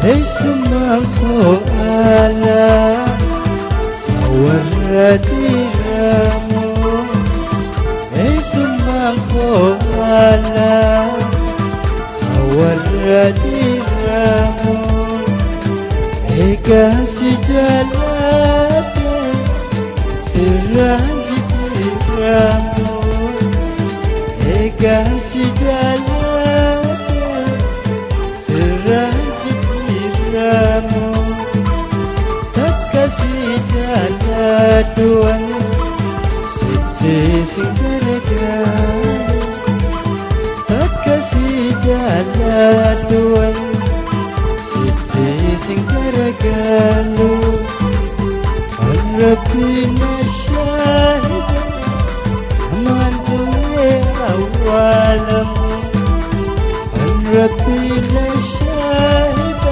اسمعوا على ورتي رامو اسمعوا على ورتي رامو إيكا سجلات سراجتي رامو إيكا سجلات سراجتي رامو تكسي جلات وان ستي سنجرقان تكسي جلات وان ستي سنجرقان ربنا الشاهد أمان دوي أولم ربنا الشاهد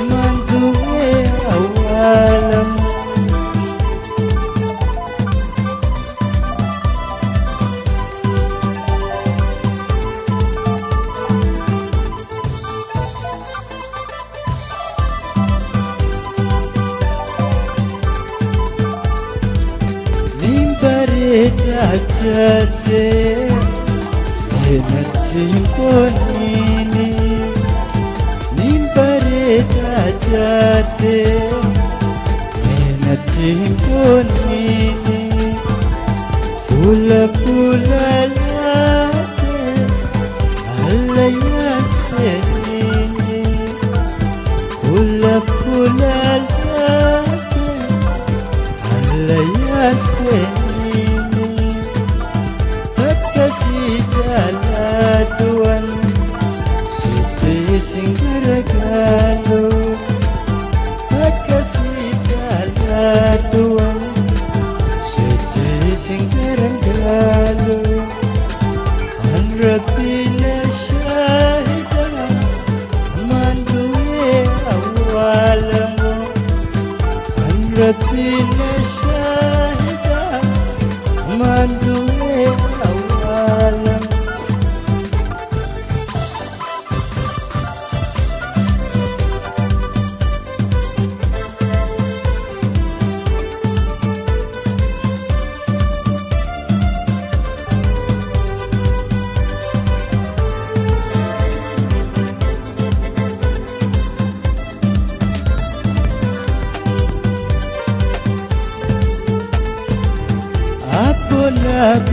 أمان دوي أولم Jate Enati konini Nimbareta jate Enati konini Fula fula late Alla yasenini Fula fula late Alla yasenini Jaladuan Siti Singgaragalu Takasi jaladuan Siti Singgaragalu An Rabbina syahida Mandui awalamu An Rabbina syahida Mandui awalamu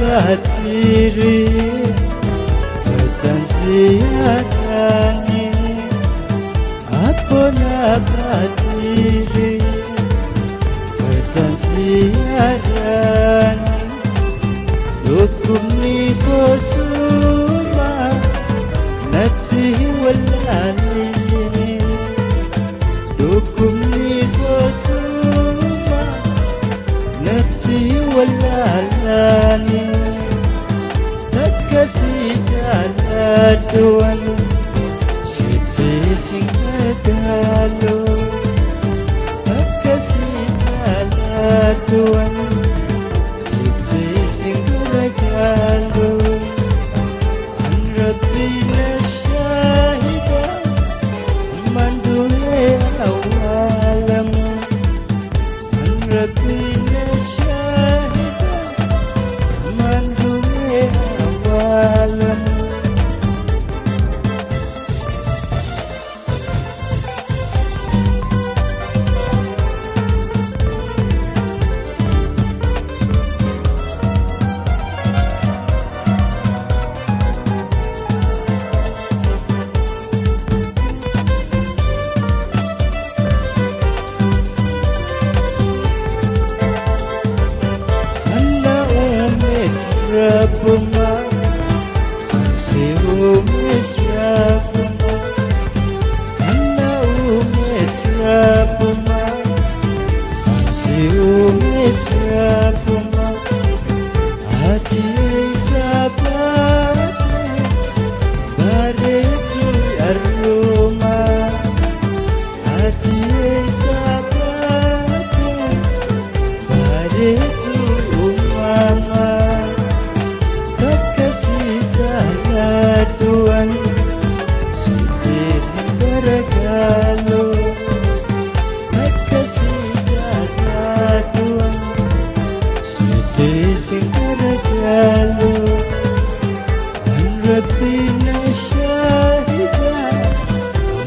Batiri Vertansiadani Apona batiri Vertansiadani Lukumi kosuma Nati walani Lukumi kosuma Nati walani Takasi jaladuan Siti singgaragalu Takasi jaladuan Siti singgaragalu An Rabbina syahida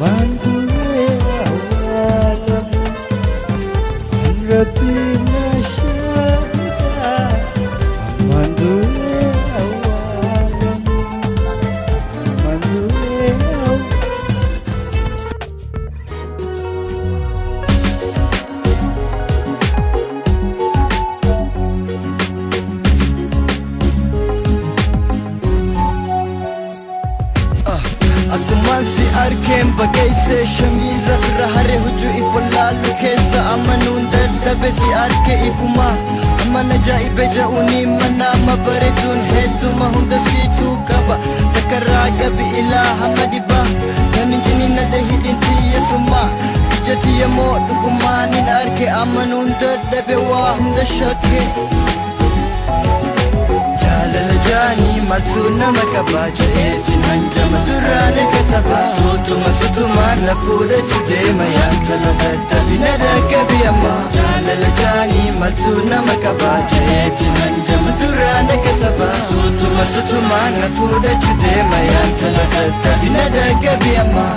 Mandule awalam Rabbi nasyada Mandule awalam Mandule awalam Akumansi arkem bagayse shamiza firahare huju ifolalu kesa amanun daddabe si arke ifuma amana jaibe jauni mana mabaredun heduma hunda situ kaba takaraga bi ilaha madiba kaninjini nade hidin tiya suma ijati yamo tukumanin arke amanun daddabe wa hunda shakke Jani matuna makabaja etin hanjama durane kataba sutuma sutuma nafuda chudema yantala dadda vinada kabiyama jalala jani matuna makabaja etin hanjama durane kataba sutuma sutuma nafuda chudema yantala dadda vinada kabiyama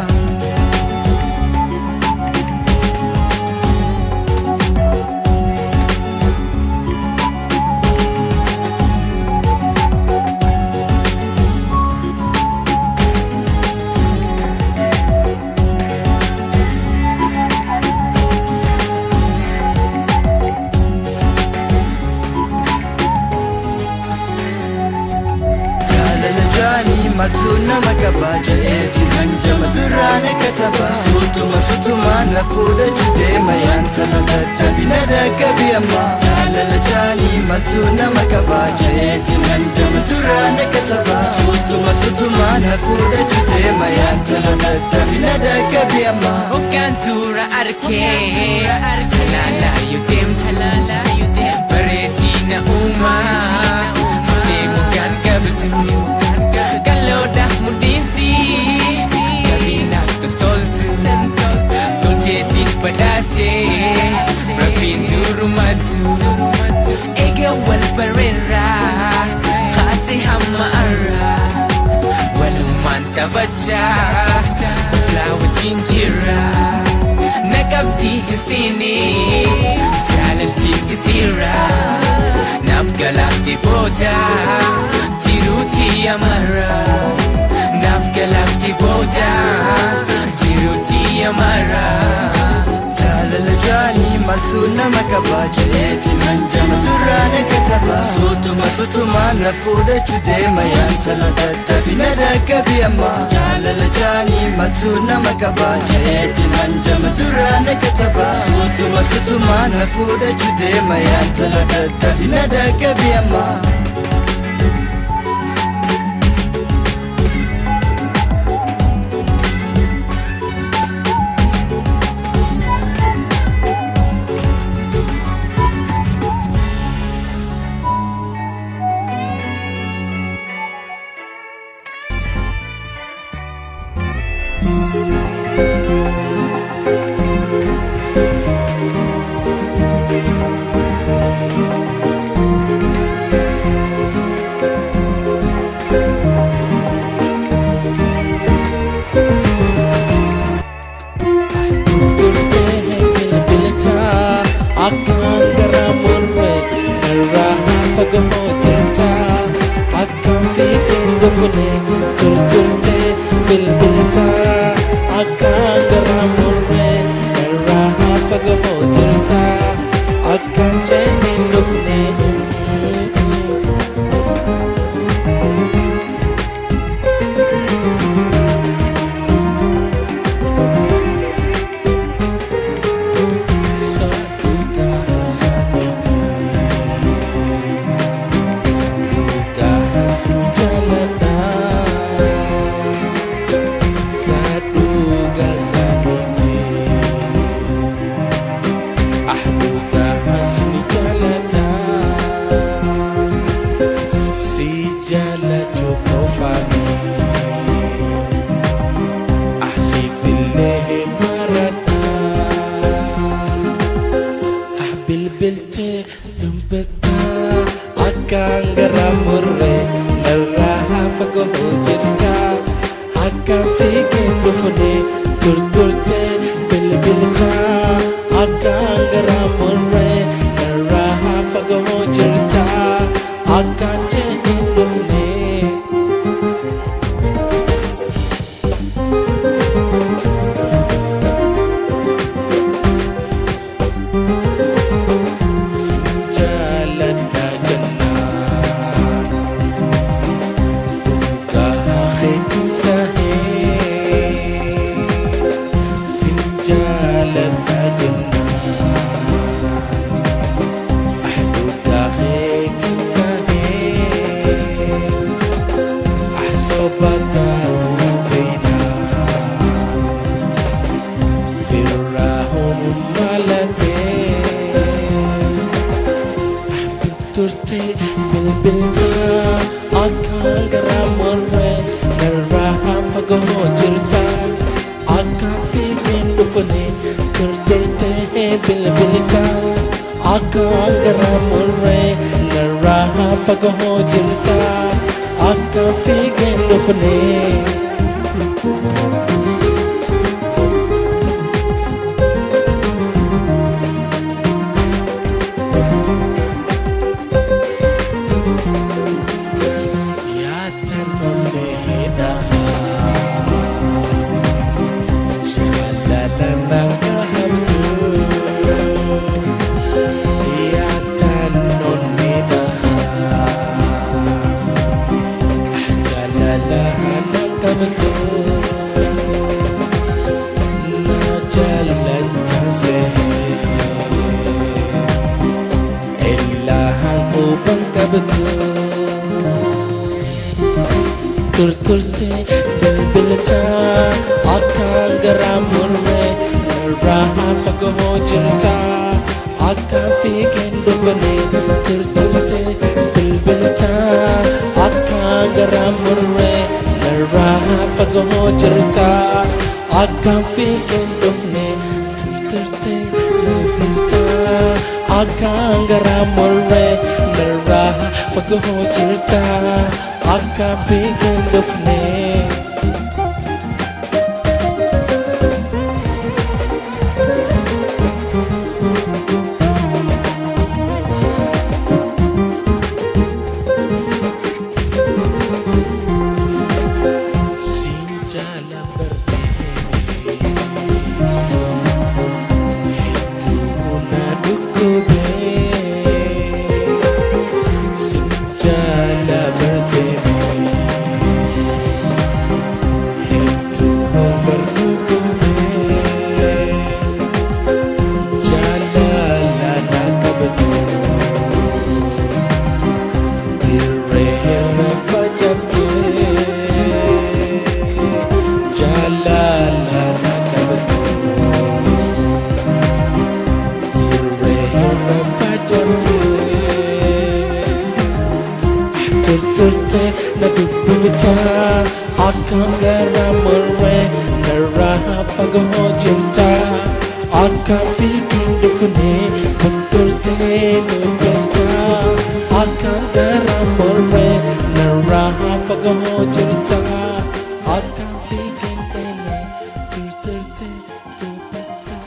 Matuna makabaja etin hanjama durane kataba sutuma sutuma nafuda chudema yantala dadda vinada kabiyama jalala jani matuna makabaja etin hanjama durane kataba sutuma sutuma nafuda chudema yantala dadda vinada kabiyama Okantura arke halala yudem Paretina uma Mutemu kan kabtu Kaloda mudisi Kabina toltu Tolchetin padase Rapintu rumatu Ege wal barera Khase hamma ara Walumanta bacha Flower jinjira Nakabti isini Jalanti isira Nafgalafti boda Jiruti amara Nafgalafti boda Jiruti amara Jalala jani matuna makabaja etin hanjama durane kataba sutuma sutuma nafuda chudema yantala dadda vinada kabiyama jalala jani matuna makabaja etin hanjama durane kataba sutuma sutuma nafuda chudema yantala dadda vinada kabiyama جالت أجنا أحدود أخيك تنساهي أحسبتا بينا في الراهم مالدين ترتي بالبلتا أكان غراموري نراها فقو جرتا أكان في جندفني ترتي بالبلتا أكان غراموري نراها فقو جرتا أكان في جندفني Turturte bilbilta akan garamurme raha pagaho jirta akan figen dubane turturte bilbilta akan garamurme raha pagaho jirta akan figen dubane turturte bilbilta akan garamurme raha pagaho jirta akan bikin dufne Sinjala berdiri itu nadukube Sinjala berdiri Turte na dubita akan garamurwe naraha pagaho jirta akan fikin dufne turte dubita akan garamurwe naraha pagaho jirta akan fikin dene turte dubita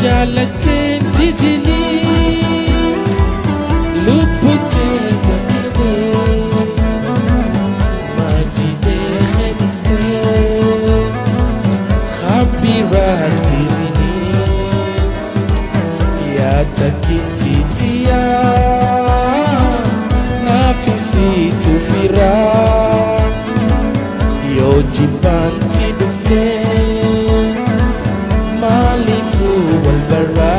Jalatin didini lupute nakine majide heniste khabirat dini ya takititia nafisi tufira yo jibanti dufte malifu walbara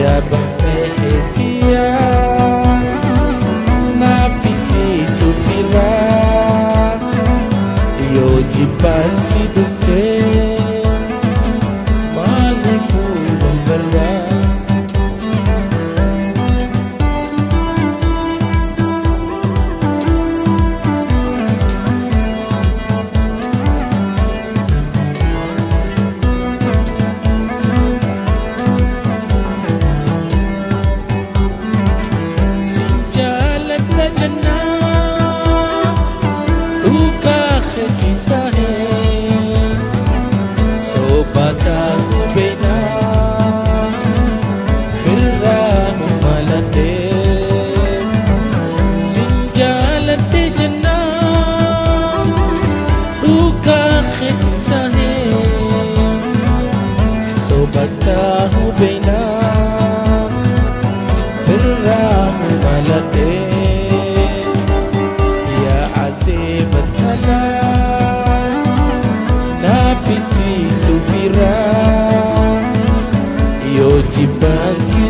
ya bahetia nafisi tufira yo jibanti dufte malifu walbara Batahu bina firrahu malade ya azim tala nafiti tufira yo jibanti